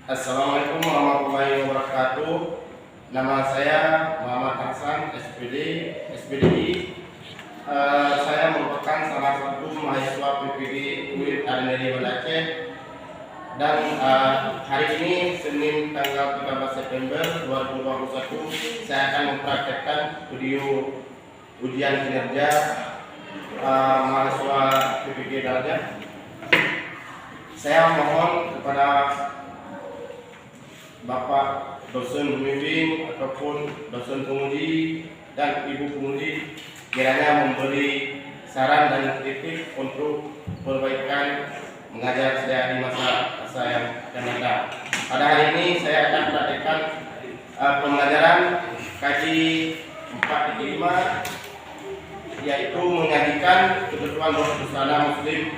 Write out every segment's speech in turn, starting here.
Assalamualaikum warahmatullahi wabarakatuh. Nama saya Muhammad Hasan, SPDI. Saya merupakan salah satu mahasiswa PPD UIN Arineri Banda Aceh. Dan hari ini Senin tanggal 13 September 2021 saya akan mempraktekkan video ujian kinerja mahasiswa PPD Darajat. Saya mohon kepada Bapak dosen pembimbing ataupun dosen penguji dan ibu penguji kiranya memberi saran dan kritik untuk perbaikan mengajar saya di masa yang akan datang. Pada hari ini saya akan praktekkan pembelajaran kaji 4.5, yaitu menyajikan ketentuan berbusana muslim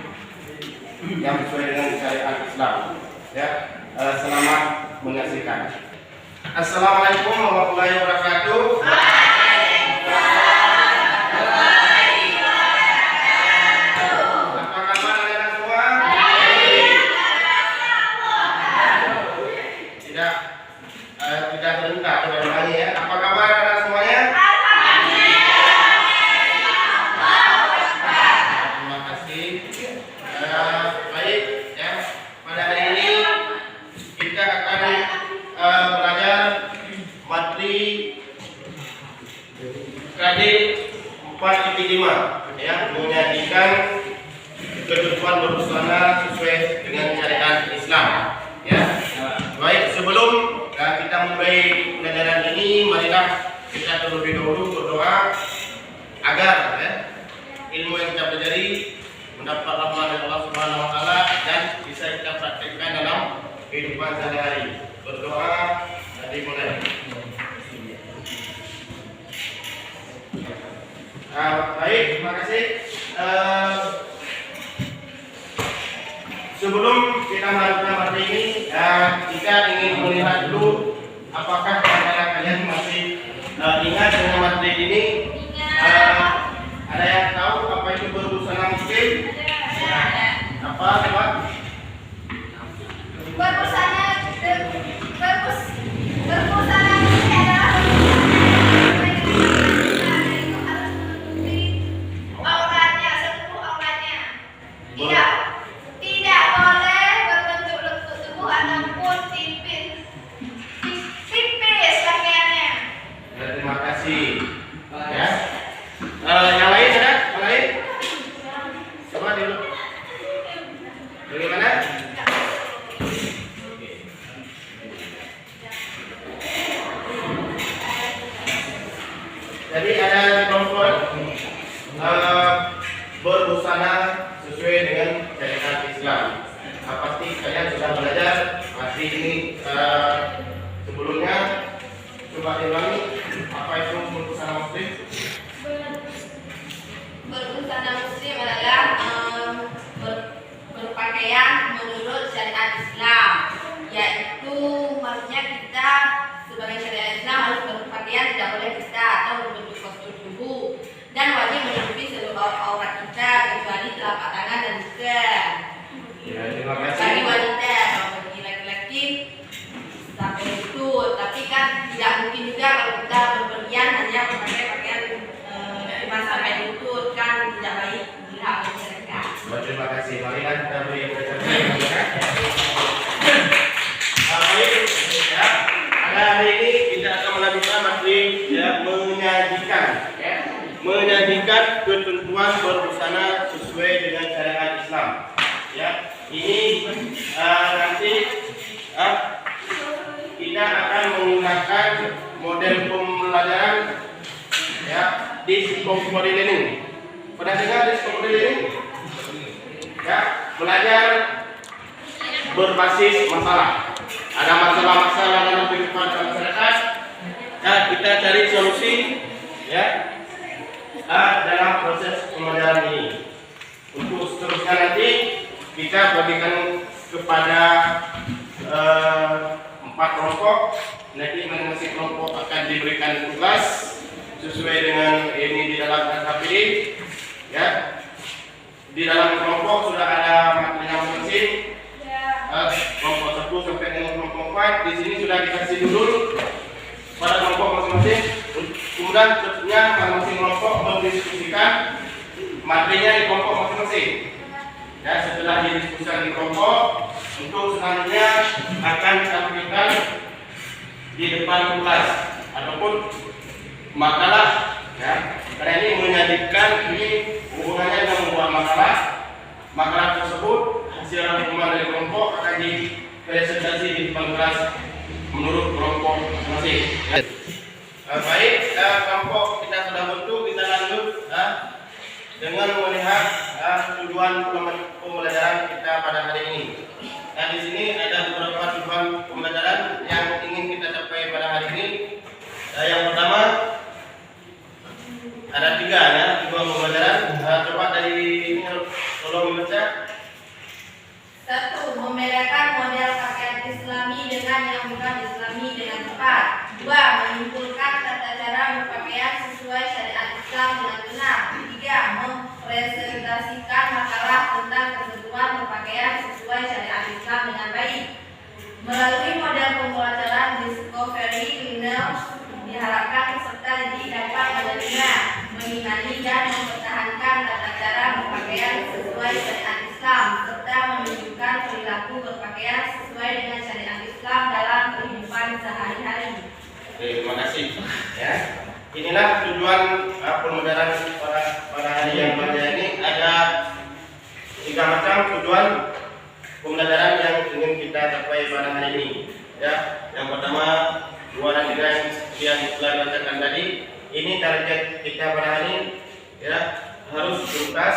yang sesuai dengan syariat Islam. Ya, selamat menyaksikan. Assalamualaikum warahmatullahi wabarakatuh. Apa kabar anak-anak semua? Tidak terdengar lagi ya. Apa kabar anak semuanya? Terima kasih. Baik ya. Pada hari ini kita akan belajar materi kredit 4.5 ya, menyajikan ketentuan berbusana sesuai dengan syariat Islam ya. Baik, sebelum kita mulai pelajaran ini, marilah kita terlebih dahulu berdoa agar ya, ilmu yang kita pelajari mendapat rahmat dari Allah Subhanahu wa taala dan bisa kita praktekkan dalam kehidupan sehari-hari. Berdoa dan dimulai. Baik, terima kasih. Sebelum kita melanjutkan materi ini, kita ingin melihat dulu apakah kalian masih ingat dengan materi ini. Ada yang tahu apa itu berbusana muslim? Apa? Berbusana muslim adalah auratnya, seluruh auratnya. Tidak boleh berbentuk lentuk tubuh ataupun tipis pakaiannya. Terima kasih. Ya. Yang lain ada? Yang lain? Coba dulu. Bagaimana? Jadi ada kelompok berbusana sesuai dengan syariat Islam. Pasti kalian sudah belajar materi ini sebelumnya. Coba diulangi, apa itu berbusana muslim? Berbusana muslim adalah berpakaian menurut syariat Islam, yaitu maksudnya kita sebagai syariat Islam harus berpakaian tidak boleh kita atau berbentuk kostum tubuh dan wajib menutupi seluruh aurat kita kecuali telapak tangan dan juga Ya, terima kasih. bagi wanita, bagi laki-laki sampai itu. Tapi kan tidak mungkin juga kalau kita berpergian hanya memakai pakaian cuma sampai lutut, kan tidak baik dilihat oleh mereka. Terima kasih. Marilah kita beri apresiasi. Baik, ya. Pada hari ini kita akan melanjutkan materi ya, menyajikan ketentuan berbusana sesuai dengan syariat Islam. Ya, ini nanti kita akan menggunakan model pembelajaran ya, discovery learning. Pernah dengar discovery learning? Ya, belajar berbasis masalah. Ada masalah-masalah dalam kehidupan masyarakat. Nah, kita cari solusi ya dalam proses pembelajaran ini. Untuk seterusnya nanti kita bagikan kepada 4 kelompok. Nanti masing-masing kelompok akan diberikan tugas sesuai dengan ini di dalam KPD. Ya, di dalam kelompok sudah ada materinya masing-masing. Kelompok 1 sampai dengan kelompok keempat, di sini sudah dikasih dulu pada kelompok masing-masing. Kemudian seterusnya masing-masing kelompok mendiskusikan materinya di kelompok masing-masing. Ya, setelah didiskusikan di kelompok, untuk selanjutnya akan ditampilkan di depan kelas ataupun makalah. Ya, karena ini menyajikan ini hubungannya dengan membuat makalah. Makalah tersebut hasil rangkuman dari kelompok akan dipresentasi di depan kelas menurut kelompok masing-masing. Baik, kelompok kita sudah bentuk, kita lanjut dengan melihat tujuan pembelajaran kita pada hari ini. Nah, di sini ada beberapa tujuan pembelajaran yang ingin kita capai pada hari ini. Yang pertama ada 3 ya, tujuan pembelajaran. Coba dari ini tolong membaca. 1. Membedakan model pakaian Islami dengan yang bukan Islami dengan tepat. 2. Menyimpulkan tata cara berpakaian sesuai syariat Islam dengan benar. 3. Mempresentasikan makalah tentang ketentuan berpakaian sesuai syariat Islam dengan baik. Melalui model pembelajaran Discovery Learner diharapkan peserta didik dapat menerima, mengenali dan mempertahankan tata cara berpakaian sesuai syariat Islam serta menunjukkan perilaku berpakaian sesuai dengan syariat Islam dalam kehidupan sehari-hari. Terima kasih. Ya, inilah tujuan pembelajaran pada hari yang bahagia ini. Ada 3 macam tujuan pembelajaran yang ingin kita capai pada hari ini. Ya, yang pertama 2 dan 3 yang telah dibacakan tadi. Ini target kita pada hari ini. Ya, harus tuntas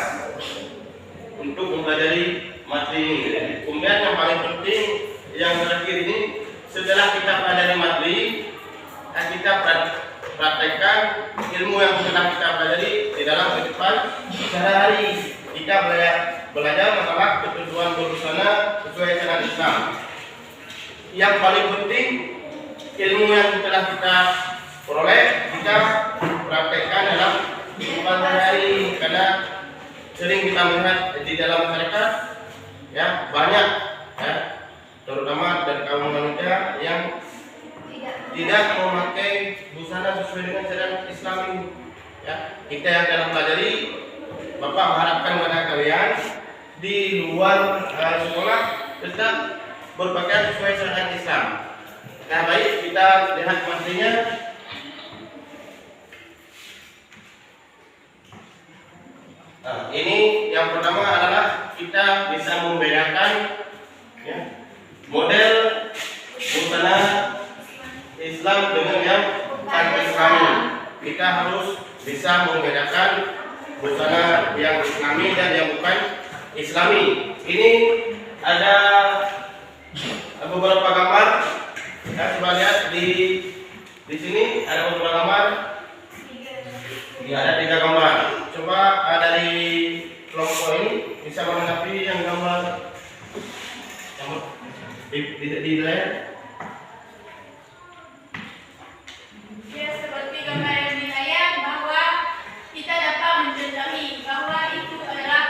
untuk mempelajari materi ini. Kemudian yang paling penting yang terakhir ini, setelah kita pelajari materi, kita praktekkan ilmu yang telah kita pelajari di dalam kehidupan sehari-hari. Kita belajar masalah ketentuan berbusana sesuai syariat Islam. Yang paling penting ilmu yang telah kita peroleh kita praktekkan dalam kehidupan sehari-hari, karena sering kita melihat di dalam masyarakat ya banyak ya, terutama dari kaum wanita yang tidak memakai busana sesuai dengan syariat Islam ini. Ya, kita yang dalam pelajari, Bapak mengharapkan kepada kalian di luar sekolah tetap berpakaian sesuai syariat Islam. Nah, baik, kita lihat materinya. Nah, ini yang pertama adalah kita bisa membedakan ya, model busana Islam dengan yang bukan Islami. Kita harus bisa membedakan busana yang Islami dan yang bukan Islami. Ini ada beberapa gambar. Ya, coba lihat di sini ada beberapa gambar. Ya, ada 3 gambar. Coba dari kelompok ini bisa menanggapi yang gambar di layar. Ya, seperti gambar yang di layar, bahwa kita dapat mencontohi bahwa itu adalah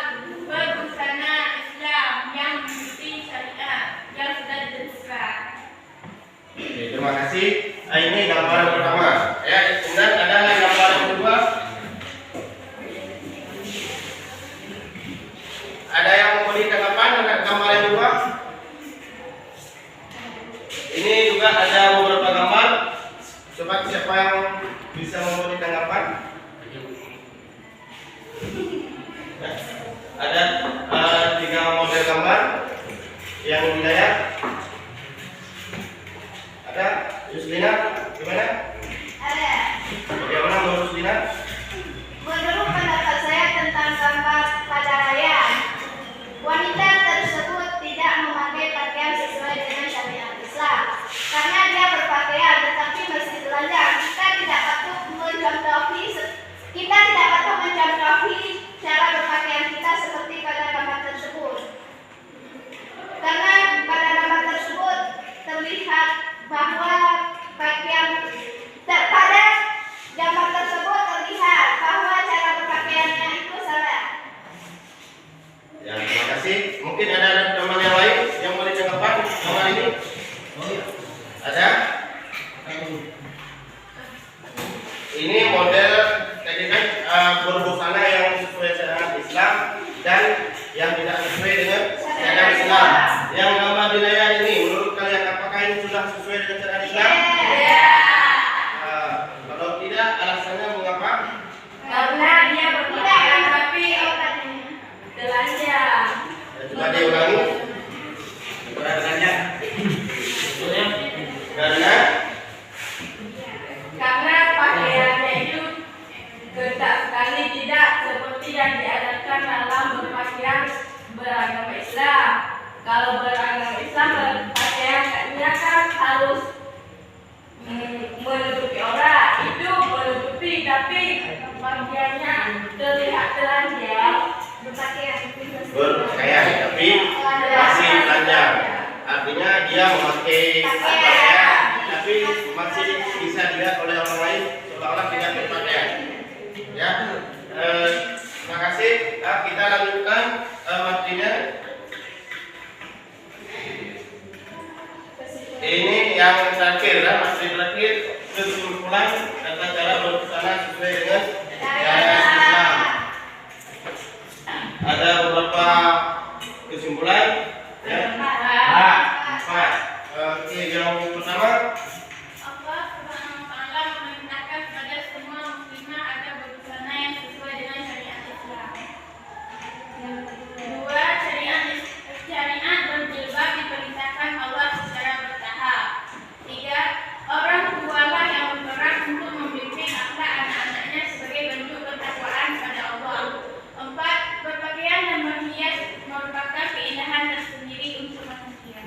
berbusana Islam yang mengikuti syariat yang sudah ditentukan. Oke, terima kasih. Ini gambar yang pertama. Ya, kemudian ada gambar yang kedua. Ada yang memberi tanggapan dengan gambar yang kedua? Ini juga ada beberapa gambar. Coba siapa yang bisa memberi tanggapan? Ya, ada 3 model gambar yang di layar. Ada Yuslina, gimana? Ada. Bagaimana menurut Yuslina? Menurut pendapat saya tentang gambar pada raya, wanita tersebut tidak memakai pakaian sesuai dengan syariat Islam karena dia berpakaian tetapi masih telanjang. Kita tidak patut mencontohi cara berpakaian kita seperti pada gambar tersebut, karena pada gambar tersebut terlihat bahwa pada gambar tersebut terlihat bahwa cara berpakaiannya itu salah. Ya, terima kasih. Mungkin ada teman yang lain yang boleh tanggapan gambar ini? Oh, iya. pakaian, tapi masih bisa dilihat oleh orang lain seolah-olah tidak berpakaian. Ya, terima kasih. Kita lanjutkan materinya. Ini yang terakhir, materi terakhir, kesimpulan tata cara berbusana sesuai dengan syariat Islam. Ada beberapa kesimpulan, ya. Empat. Oke, yang pertama. Allah Subhanahu wa Ta'ala memerintahkan kepada semua muslimah agar berbusana yang sesuai dengan syariat Islam. Yang kedua, syariat berjilbab diperintahkan Allah secara bertahap. Tiga, orang tualah yang berperan untuk membimbing akhlak anak-anaknya sebagai bentuk ketakwaan kepada Allah. Empat, berpakaian dan berhias merupakan keindahan tersendiri untuk manusia.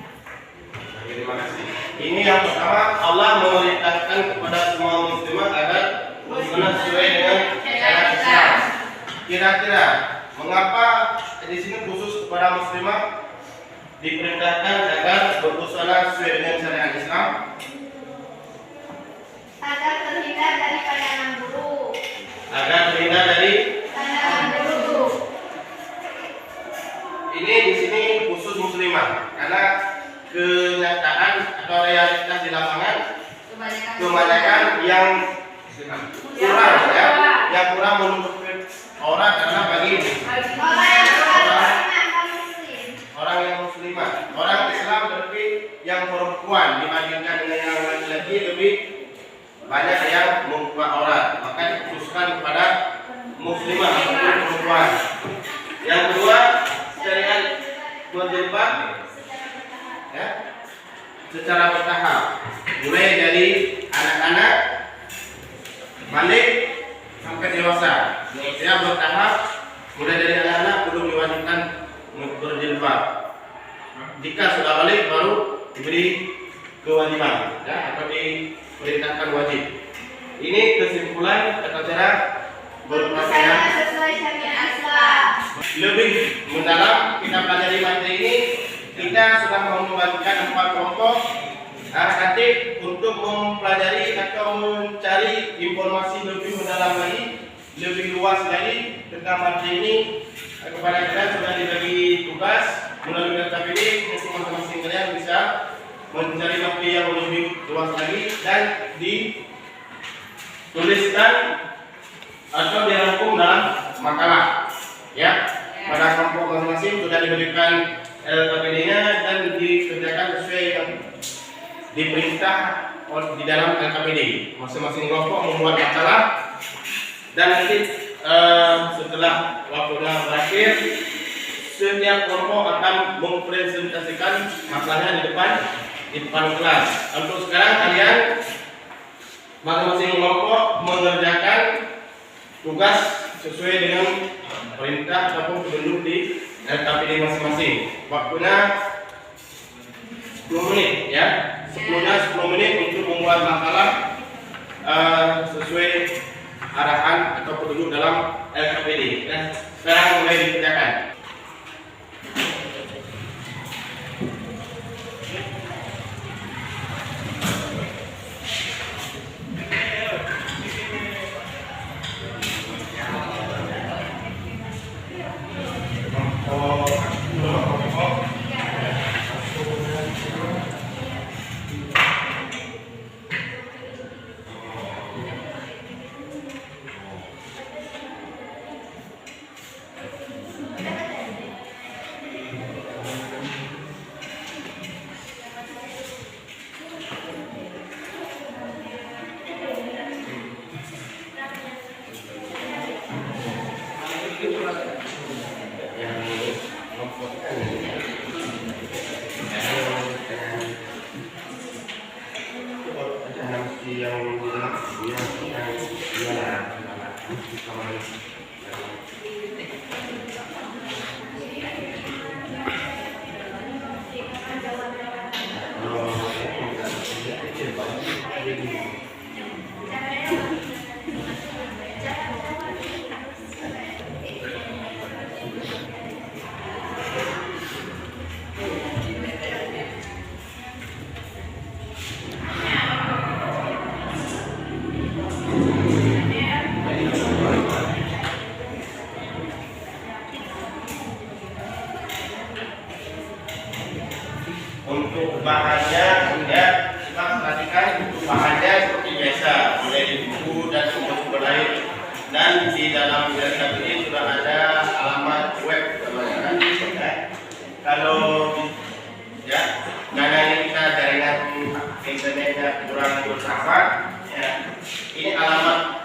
Terima kasih. Ini yang pertama, Allah memerintahkan kepada semua muslimah agar berbusana sesuai dengan syariat Islam. Kira-kira mengapa di sini khusus kepada muslimah diperintahkan agar berbusana sesuai dengan syariat Islam? Agar terhindar dari pandangan buruk. Agar terhindar dari Pandangan buruk. ini di sini khusus muslimah karena kenyataan atau realitas di lapangan kebanyakan yang kurang, ya, yang kurang menuntut orang karena bagi orang yang muslimah, orang Islam berarti yang perempuan dibandingkan dengan yang laki-laki lebih banyak yang membuka aurat, maka dikhususkan kepada muslimah atau perempuan. Yang kedua, syariat berjilbab, ya, secara bertahap, mulai dari anak-anak balik sampai dewasa. Ya, bertahap, mulai dari anak-anak belum diwajibkan berjilbab. Jika sudah balik baru diberi kewajiban, ya, atau diperintahkan wajib. Ini kesimpulan tata cara berpakaian sesuai syariat Islam. lebih mendalam. Kita pelajari materi ini, kita sudah membagikan 4 kelompok. Nanti untuk mempelajari atau mencari informasi lebih mendalam lagi, lebih luas lagi tentang materi ini, kepada kalian sudah dibagi tugas melalui LKPD. Untuk masing-masing kalian bisa mencari materi yang lebih luas lagi dan dituliskan atau dirangkum dalam makalah, ya. Pada kelompok masing-masing sudah diberikan LKPD-nya dan dikerjakan sesuai yang diperintah di dalam LKPD. Masing-masing kelompok membuat makalah dan nanti setelah waktunya berakhir, setiap kelompok akan mempresentasikan makalahnya di depan kelas. Untuk sekarang kalian masing-masing kelompok mengerjakan tugas sesuai dengan perintah ataupun petunjuk di LKPD masing-masing. Waktunya 10 menit, ya. 10 menit untuk membuat makalah sesuai arahan atau petunjuk dalam LKPD. Nah, sekarang mulai dikerjakan. misalnya ya kita perhatikan bahannya seperti biasa, mulai di buku dan sumber-sumber lain. Dan di dalam jaringan ini sudah ada alamat web namanya. Ya. Kalau ya karena kita jaringan internetnya kurang bersahabat, ya, ini alamat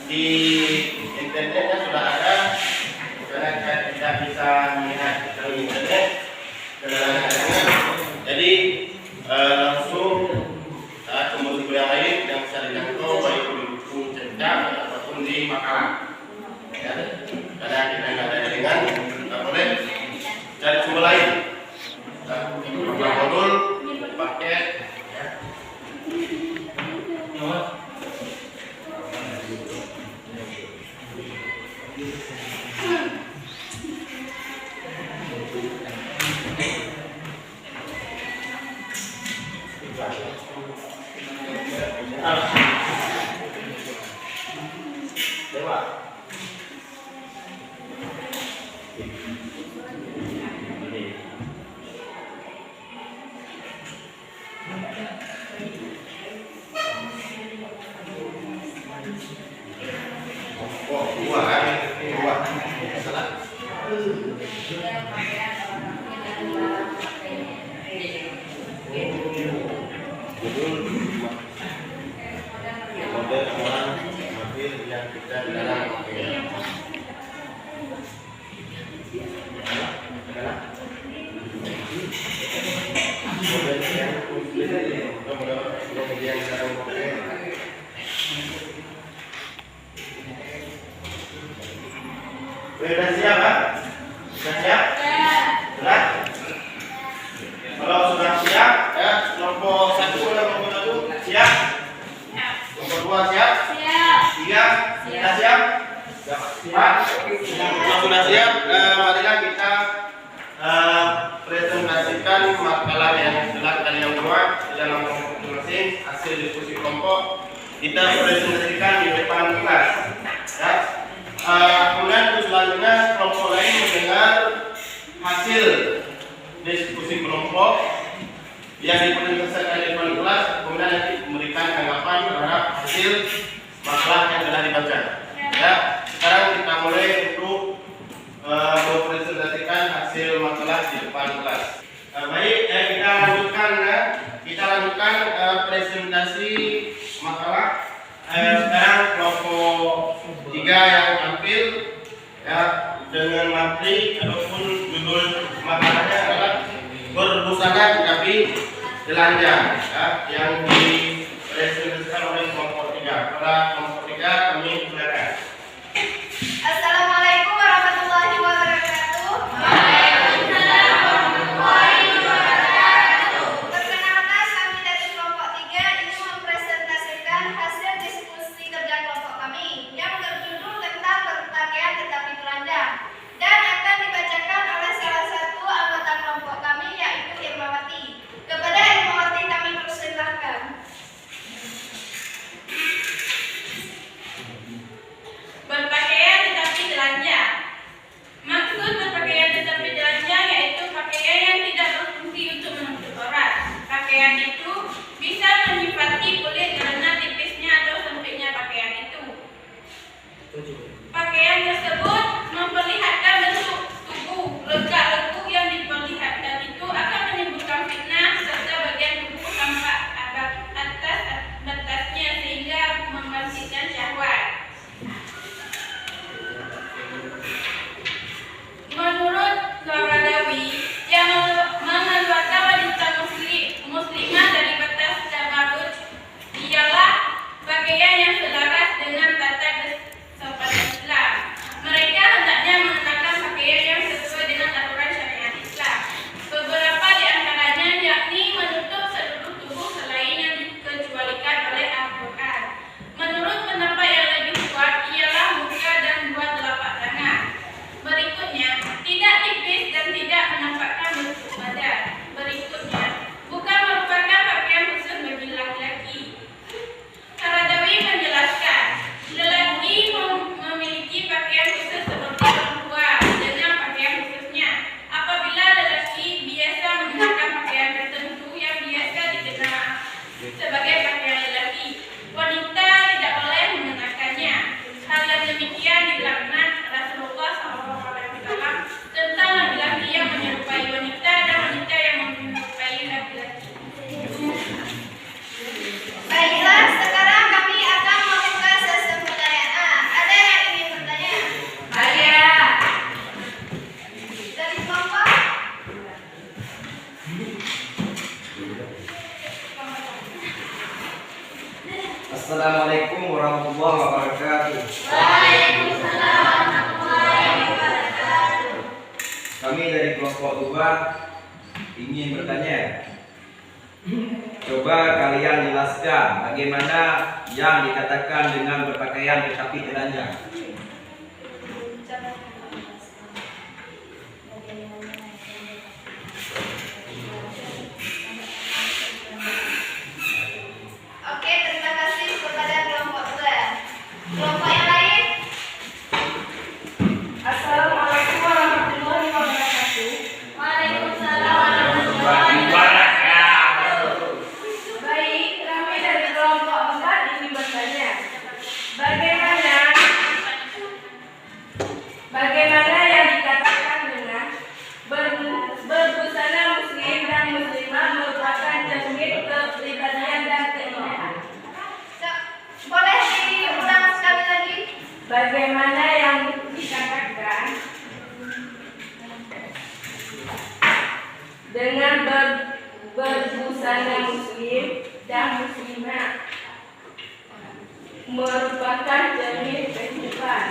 di internetnya sudah ada. Karena kita tidak bisa melihat dari internet kedatangannya, jadi langsung sumber-sumber yang lain yang bisa dijangkau baik di buku cetak ataupun di makalah. Ya, karena kita nggak ada jaringan, nggak boleh cari sumber lain. Modul paket. Ya. Sudah siap, Pak? Sudah siap? Sudah? Kalau sudah siap, ya, kelompok 1 siap? Kelompok 2 siap? 3? Sudah siap? Pak? Kalau sudah siap, marilah kita presentasikan makalah yang telah kalian buat di dalam kelompok masing-masing, hasil diskusi kelompok kita presentasikan di depan kelas. Ya. Kemudian selanjutnya kelompok lain mendengar hasil diskusi kelompok yang dipresentasikan di depan kelas, kemudian nanti memberikan tanggapan terhadap hasil makalah yang telah dibaca. Ya, sekarang kita mulai untuk mempresentasikan hasil makalah di depan kelas. Baik, kita lanjutkan ya. Kita lanjutkan presentasi makalah. Sekarang kelompok 3 yang tampil ya dengan materi ataupun judul makalahnya adalah berbusana tetapi telanjang ya, yang dipresentasikan oleh kelompok 3. Pada kelompok 3 kami silakan. Assalamualaikum warahmatullahi wabarakatuh. Perkenalkan, kami dari kelompok 3 ini mempresentasikan hasil diskusi kerja kelompok kami yang berjudul tentang berpakaian tetapi telanjang dan akan dibacakan oleh salah satu anggota kelompok kami yaitu Irmawati. Kepada Irmawati kami persilahkan. Berpakaian tetapi telanjang. Maksud berpakaian tetapi telanjang yaitu pakaian yang tidak berfungsi untuk menutup aurat. Pakaian itu bisa menyifati kulit karena tipisnya atau sempitnya pakaian itu. Pakaian tersebut memperlihatkan bentuk tubuh, legak-leguk yang diperlihatkan itu akan menimbulkan fitnah serta bagian tubuh tampak atas batasnya sehingga membangkitkan syahwat. Menurut Qaradawi yang mengeluarkan wanita muslimah dari batas tabarruj, ia sebagai pakaian lelaki. Wanita tidak boleh mengenakannya. Hal yang demikian dilaknat Rasulullah SAW tentang laki-laki yang menyerupai wanita dan wanita yang menyerupai laki-laki. Baiklah, sekarang kami akan membuka sesi pertanyaan. Ada yang ingin bertanya? Ada. Dari kelompok? Assalamualaikum warahmatullahi wabarakatuh. Waalaikumsalam warahmatullahi wabarakatuh. Kami dari kelompok 2 ingin bertanya. Coba kalian jelaskan bagaimana yang dikatakan dengan berpakaian tetapi telanjang. Oke, terima kasih kepada kelompok 2. Kelompok yang lain? Assalamualaikum warahmatullahi wabarakatuh. Waalaikumsalam warahmatullahi wabarakatuh. Baik, kami dari kelompok 4 ingin bertanya, bagaimana yang dikatakan dengan berbusana muslim dan muslimah merupakan cermin kepribadian dan keindahan. Boleh diulang sekali lagi? Bagaimana yang dikatakan dengan berbusana muslim dan muslimah merupakan cermin kehidupan.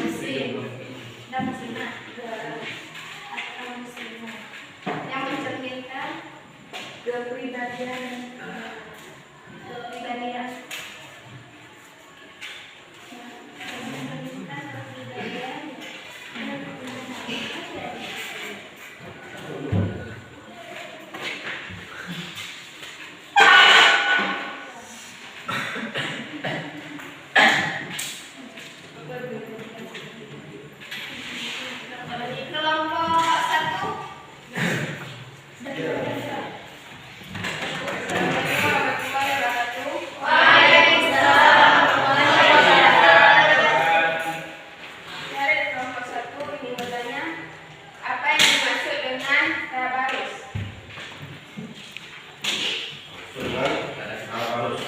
Muslim dan muslimah. Yang mencerminkan Kepribadian. kepribadian. Kelompok 1. Waalaikumsalam warahmatullahi wabarakatuh. Dari kelompok 1 ingin bertanya, apa yang dimaksud dengan tabarus? Sunnah harus.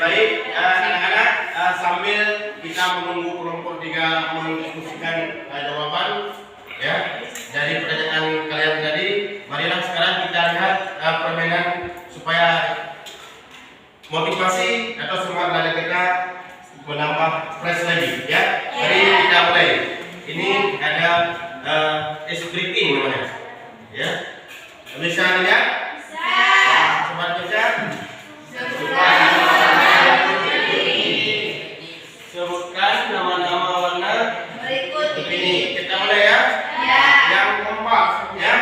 Baik, anak-anak, sambil kita menunggu kelompok 3 mendiskusikan jawaban ya dari pertanyaan kalian tadi, marilah sekarang kita lihat permainan supaya motivasi atau semangat dada kita menambah fresh lagi ya. Mari kita mulai. Ini ada ice breaking namanya ya. Bisa lihat? Coba baca. Sebutkan nama-nama warna Berikut ini. Kita mulai ya. Ya. Yang keempat ya.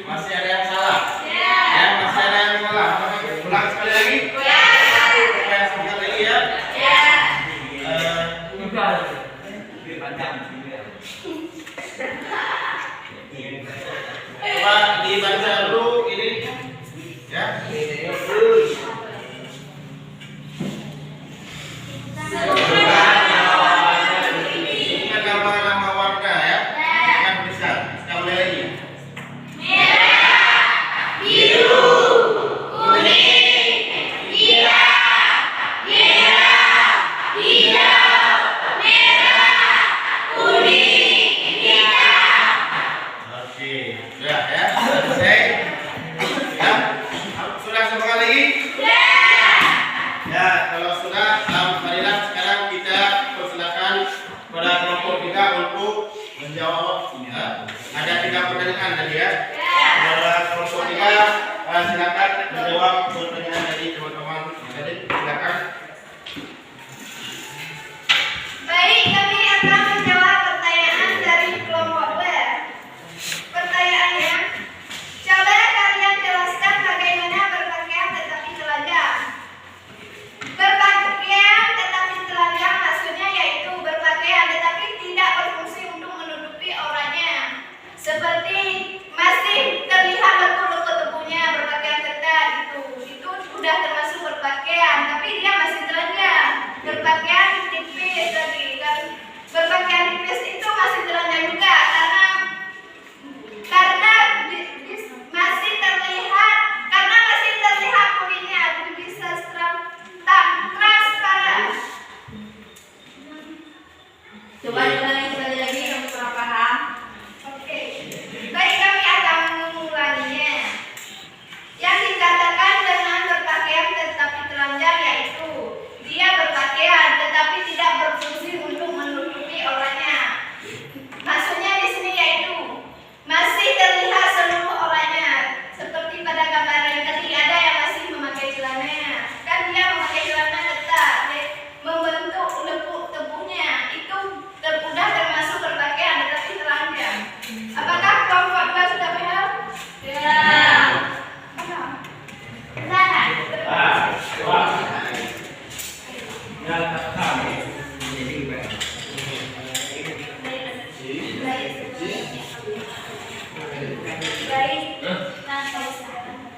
Masih ada yang salah? Ya, masih ada yang salah. Ulang sekali lagi. Supaya semangat lagi ya. Coba dibaca dulu ini ya. Ini nama-nama warna ya. Kan bisa. Kita mulai lagi. Oke, sudah ya. Selesai. Ya. Sudah semangat lagi? Ya, kalau sudah, marilah sekarang kita persilakan pada kelompok 3 untuk menjawab ya. Ada 3 pertanyaan tadi ya. silakan menjawab pertanyaan dari teman-teman. Jadi silakan. Baik, kami akan menjawab pertanyaan dari kelompok B. Pertanyaannya, coba kalian jelaskan bagaimana berpakaian tetapi telanjang. Berpakaian tetapi telanjang maksudnya yaitu berpakaian tetapi tidak berfungsi untuk menutupi auratnya. Seperti masih terlihat lekuk-lekuk tubuhnya, berpakaian ketat itu sudah termasuk berpakaian, tapi dia masih telanjang. Berpakaian tipis tadi kan, berpakaian tipis itu masih telanjang juga karena masih terlihat kulitnya bisa transparan. Coba diulangi sekali lagi yang kurang paham. Oke, baik kami akan mengulanginya. Yang dikatakan dengan berpakaian tetapi telanjang yaitu dia berpakaian tetapi tidak berfungsi untuk menutupi auratnya. Maksudnya di sini yaitu masih terlihat seluruh auratnya. Seperti pada gambar yang tadi ada yang masih memakai celananya. Kan dia memakai celana ketat, membentuk lekuk tubuhnya. Itu sudah termasuk berpakaian tetapi telanjang. Apakah kelompok dua sudah paham? Ya.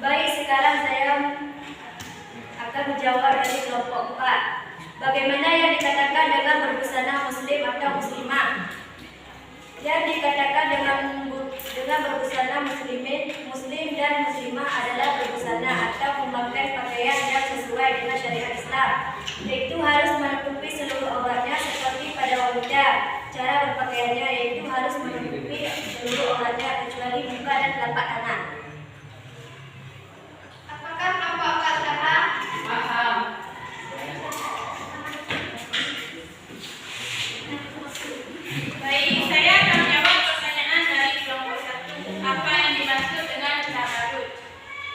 Baik, sekarang saya akan menjawab dari kelompok 4. Bagaimana yang dikatakan dengan berbusana muslim atau muslimah? Yang dikatakan dengan berbusana muslim dan muslimah adalah berbusana atau memakai pakaian yang sesuai dengan syariat Islam, yaitu harus menutupi seluruh auratnya seperti pada wanita. Cara berpakaiannya yaitu harus menutupi seluruh auratnya kecuali muka dan telapak tangan. Apakah kelompok 4 paham? Paham. Baik, saya akan menjawab pertanyaan dari kelompok 1. Apa yang dimaksud dengan tabarruj?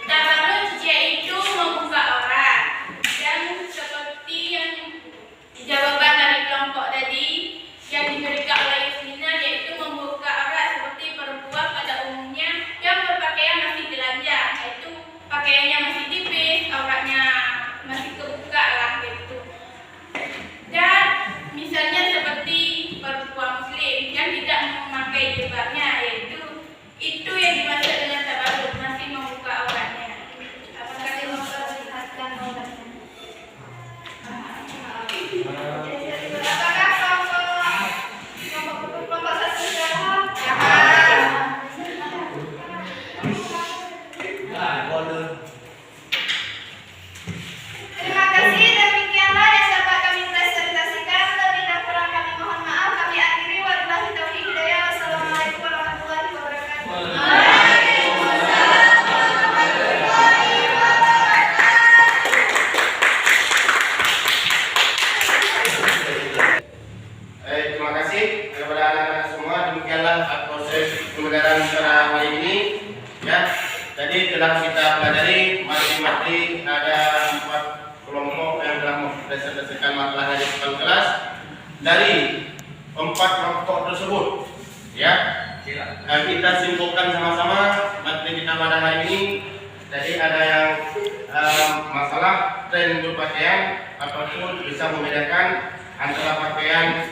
Tabarruj yaitu membuka aurat. Dan seperti yang jawaban dari kelompok tadi yang diberikan oleh Yusmina yaitu membuka aurat seperti perempuan pada umumnya yang berpakaian masih telanjang, yaitu pakaiannya masih tipis, auratnya masih kebuka lah gitu. Dan misalnya seperti perempuan muslim yang tidak memakai jilbabnya, yaitu itu yang dimaksud dengan tabarruj, masih membuka auratnya. Apakah dia memperlihatkan auratnya? Apakah kelompok 1 sudah paham? Terima kasih, demikianlah yang dapat kami presentasikan. Lebih dan kurang kami mohon maaf. Kami akhiri, wabillahi taufiq hidayah. Wassalamualaikum warahmatullahi wabarakatuh. Terima kasih kepada anak-anak semua. Demikianlah proses pembelajaran pada hari ini. Ya, tadi telah kita pelajari materi ada 4 kelompok yang telah mempresentasikan makalah di depan kelas. Dari 4 kelompok tersebut, ya, kita simpulkan sama-sama materi kita pada hari ini. Jadi ada yang masalah tren berpakaian ataupun bisa membedakan antara pakaian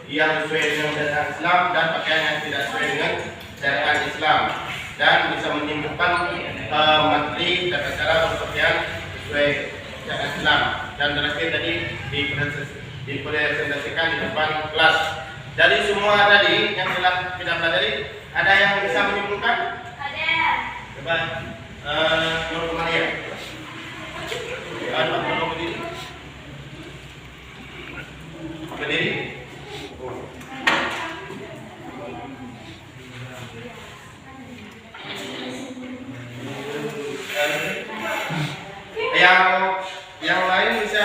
yang sesuai dengan syariat Islam dan pakaian yang tidak sesuai dengan syariat Islam, dan bisa menyimpulkan materi tata cara berpakaian sesuai syariat Islam. Dan terakhir tadi dipresentasikan di depan kelas. Dari semua tadi yang telah kita pelajari, ada yang bisa menyimpulkan? Ada. Coba Nur Maria. Tolong berdiri. Berdiri. Yang lain bisa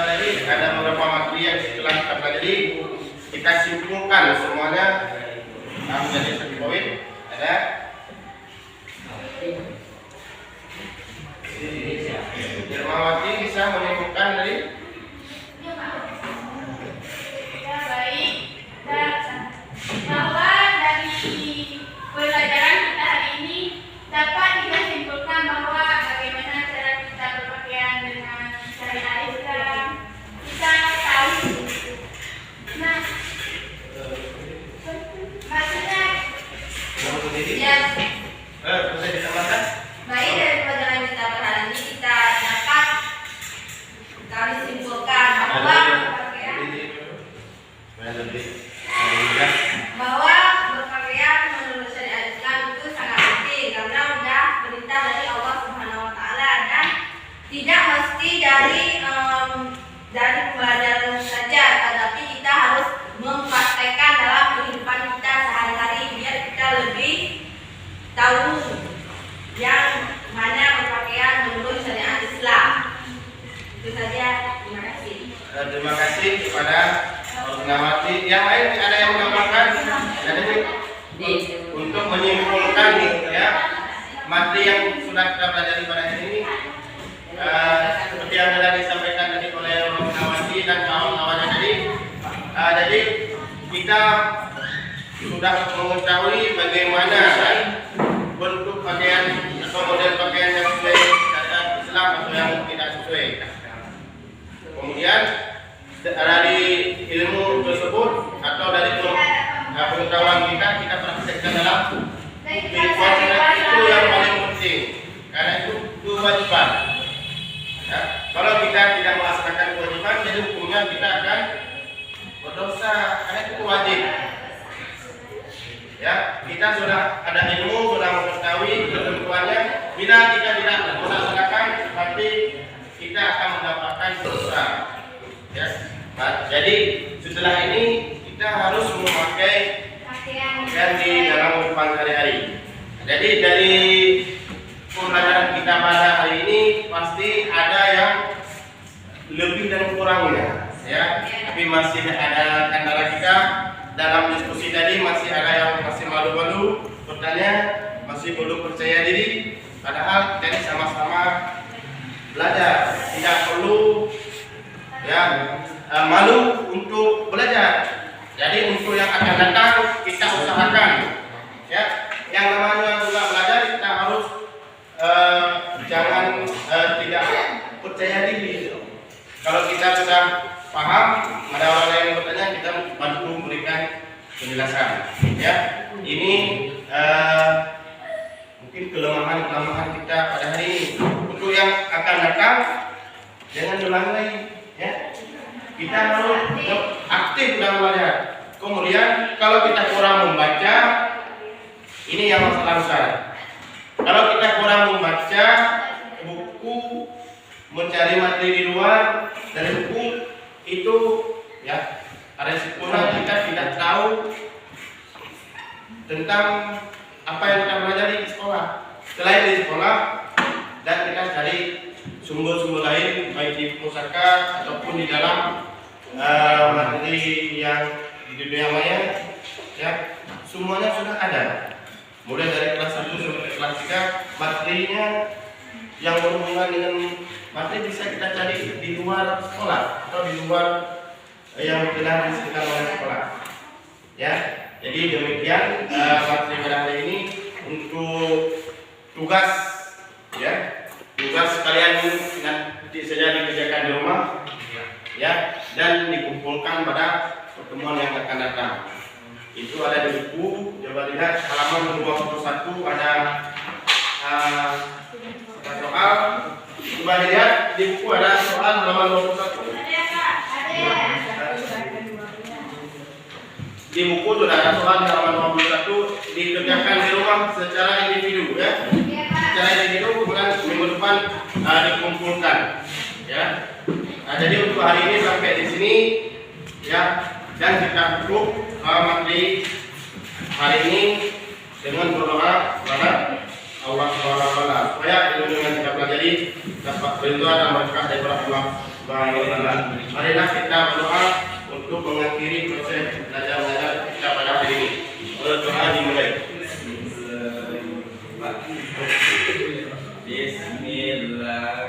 tadi ada beberapa materi yang setelah kita pelajari, kita simpulkan semuanya menjadi satu poin. Ada Tidak mesti dari pembelajaran saja, tetapi kita harus mempraktekkan dalam kehidupan kita sehari-hari biar kita lebih tahu yang mana berpakaian menurut syariat Islam. Itu saja. Terima kasih. Terima kasih kepada Nawati. Yang lain ada yang menambahkan? Ada untuk menyimpulkan ya materi yang sudah kita pelajari pada hari ini. Seperti yang telah disampaikan tadi oleh Nawati dan kawan-kawannya tadi. Jadi kita sudah mengetahui bagaimana bentuk pakaian atau model pakaian yang sesuai syariat Islam atau yang tidak sesuai. Kemudian dari ilmu tersebut atau dari pengetahuan kita praktekkan dalam kehidupan itu yang paling penting karena itu kewajiban. Ya, kalau kita tidak melaksanakan kewajiban, jadi hukumnya kita akan berdosa karena itu wajib. Ya, kita sudah ada ilmu, sudah mengetahui ketentuannya. Bila kita tidak melaksanakan, berarti kita akan mendapatkan dosa. Ya, jadi setelah ini kita harus memakai pakaian di dalam kehidupan sehari-hari. Jadi dari pembelajaran kita pada hari ini pasti ada yang lebih dan kurangnya, ya. Tapi masih ada antara kita dalam diskusi tadi masih ada yang masih malu-malu bertanya, masih belum percaya diri. Padahal kita sama-sama belajar, tidak perlu ya malu untuk belajar. Jadi untuk yang akan datang kita usahakan, ya. Yang namanya juga belajar kita harus jangan tidak percaya diri. Kalau kita sudah paham, ada orang lain yang bertanya, kita bantu memberikan penjelasan. Ya, ini mungkin kelemahan kita pada hari ini. Untuk yang akan datang, jangan melalui, ya. Kita harus aktif dalam belajar. Kemudian kalau kita kurang membaca, ini yang masalah besar. Kalau kita kurang membaca buku, mencari materi di luar dari buku itu, ya, resikonya kita tidak tahu tentang apa yang kita pelajari di sekolah. Selain di sekolah, dan kita cari sumber-sumber lain baik di pusaka ataupun di dalam materi yang di dunia maya, ya, semuanya sudah ada. Mulai dari kelas 1 sampai kelas 3 materinya yang berhubungan dengan materi bisa kita cari di luar sekolah atau di luar yang telah disediakan oleh sekolah. Ya, jadi demikian materi pada hari ini untuk tugas, ya, tugas kalian nanti saja dikerjakan di rumah, ya, dan dikumpulkan pada pertemuan yang akan datang. Itu ada di buku, coba lihat halaman 21 ada soal. Coba lihat di buku ada soal halaman 21. Di buku sudah ada soal di halaman 21, dikerjakan di rumah secara individu, ya. Secara individu, kemudian minggu depan dikumpulkan, ya. Jadi untuk hari ini sampai di sini, ya, dan kita tutup materi hari ini dengan berdoa kepada Allah SWT supaya ilmu yang kita pelajari dapat berdoa dan berkah dari Allah SWT. Marilah kita berdoa untuk mengakhiri proses belajar kita pada hari ini. Berdoa dimulai. Bismillah.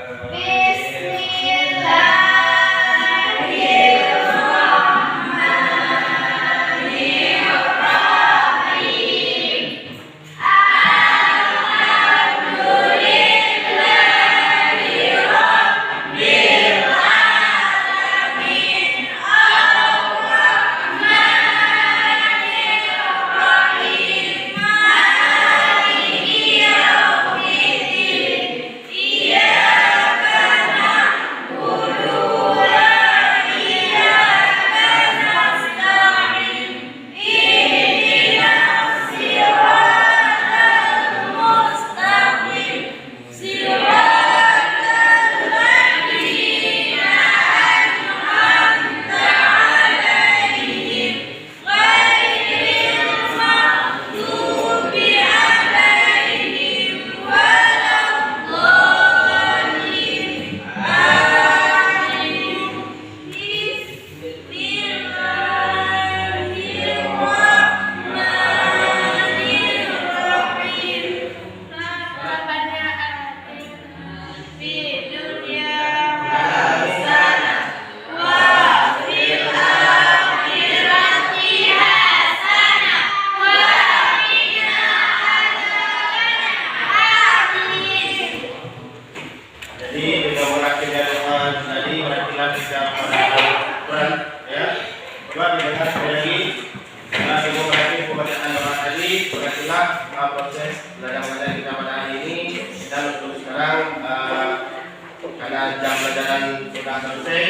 pelajaran sudah selesai.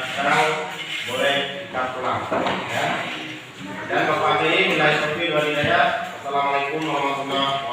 Sekarang boleh kita pulang. Ya. Dan Bapak ini mulai sepi dari saya. Assalamualaikum warahmatullahi wabarakatuh.